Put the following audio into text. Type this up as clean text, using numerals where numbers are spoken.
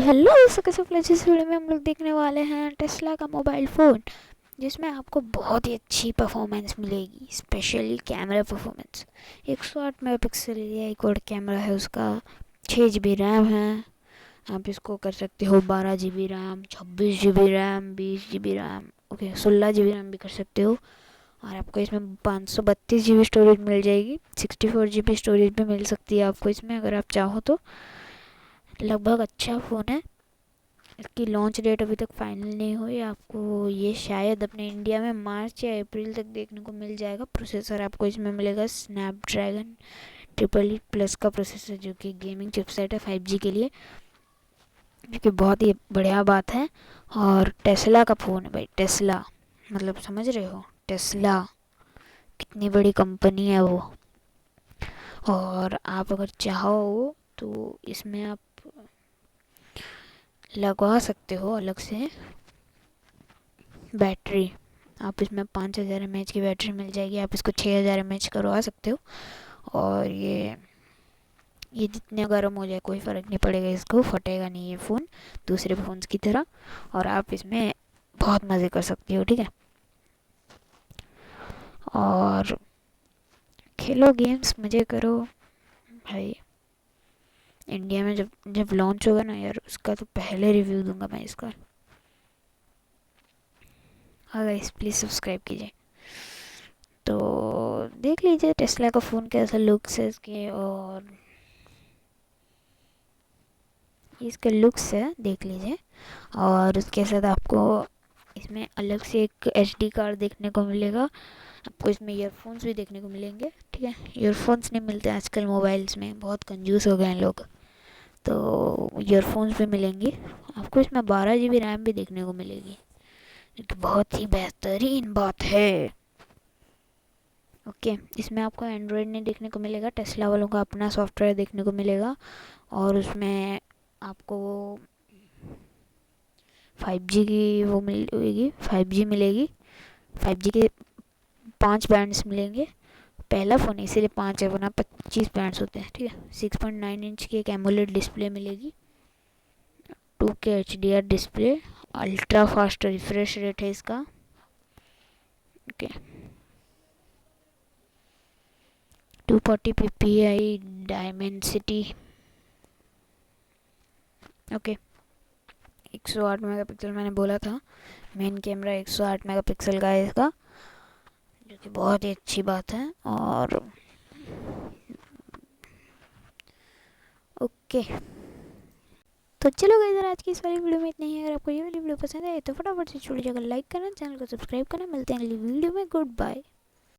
Hello दोस्तों, कैसे हो? इस वीडियो में हम लोग देखने वाले हैं टेस्ला का मोबाइल फ़ोन, जिसमें आपको बहुत ही अच्छी परफॉर्मेंस मिलेगी, specially camera performance. 108 megapixel AI code camera है उसका, 6 GB रैम है। आप इसको कर सकते हो 12 GB RAM, 26 GB RAM, 20 GB RAM, okay 16 GB RAM भी कर सकते हो। और आपको इसमें 532 GB स्टोरेज मिल जाएगी, 64 GB स्टोरेज भी मिल सकती है आपको इसमें, अगर आप चाहो तो। लगभग अच्छा फ़ोन है। इसकी लॉन्च डेट अभी तक फाइनल नहीं हुई। आपको ये शायद अपने इंडिया में मार्च या अप्रैल तक देखने को मिल जाएगा। प्रोसेसर आपको इसमें मिलेगा स्नैपड्रैगन 888+ का प्रोसेसर, जो कि गेमिंग चिपसेट है 5G के लिए, जो कि बहुत ही बढ़िया बात है। और टेस्ला का फ़ोन है भाई, टेस्ला मतलब समझ रहे हो, टेस्ला कितनी बड़ी कंपनी है वो। और आप अगर चाहो तो इसमें आप लगवा सकते हो अलग से बैटरी। आप इसमें 5000 mAh की बैटरी मिल जाएगी, आप इसको 6000 mAh करवा सकते हो। और ये जितने गर्म हो जाए कोई फ़र्क नहीं पड़ेगा, इसको फटेगा नहीं ये फ़ोन दूसरे फ़ोन्स की तरह। और आप इसमें बहुत मज़े कर सकते हो, ठीक है। और खेलो गेम्स, मज़े करो भाई। इंडिया में जब जब लॉन्च होगा ना यार, उसका तो पहले रिव्यू दूंगा मैं इसका। हाँ गाइस, प्लीज़ सब्सक्राइब कीजिए। तो देख लीजिए टेस्ला का फ़ोन कैसा लुक्स है इसके, और इसके लुक्स है देख लीजिए। और उसके साथ आपको इसमें अलग से एक SD कार्ड देखने को मिलेगा। आपको इसमें ईयरफोन्स भी देखने को मिलेंगे, ठीक है। ईयरफोन्स नहीं मिलते आजकल मोबाइल्स में, बहुत कंजूस हो गए हैं लोग, तो ईयरफोन्स भी मिलेंगे आपको। इसमें 12 GB रैम भी देखने को मिलेगी, जो कि बहुत ही बेहतरीन बात है। ओके, इसमें आपको एंड्रॉयड नहीं देखने को मिलेगा, टेस्ला वालों का अपना सॉफ्टवेयर देखने को मिलेगा। और उसमें आपको 5G की वो मिलेगी, 5G मिलेगी। 5G के 5 बैंड्स मिलेंगे। पहला फ़ोन इसीलिए 5 है, वरना 25 बैंड्स होते हैं, ठीक है। 6.9 इंच की एक एमोलेड डिस्प्ले मिलेगी, 2K HDR display, ultra fast refresh rate है इसका, okay. 240 PPI Dimensity, okay. 108 megapixel मैंने बोला था, मेन कैमरा 108 मेगापिक्सल का है इसका, जो कि बहुत ही अच्छी बात है। और ओके, तो चलो गाइस, आज की इस वाली वीडियो में इतना ही। अगर आपको ये वाली वीडियो पसंद आए तो फटाफट से छोटी जगह लाइक करना, चैनल को सब्सक्राइब करना। मिलते हैं अगली वीडियो में, गुड बाय।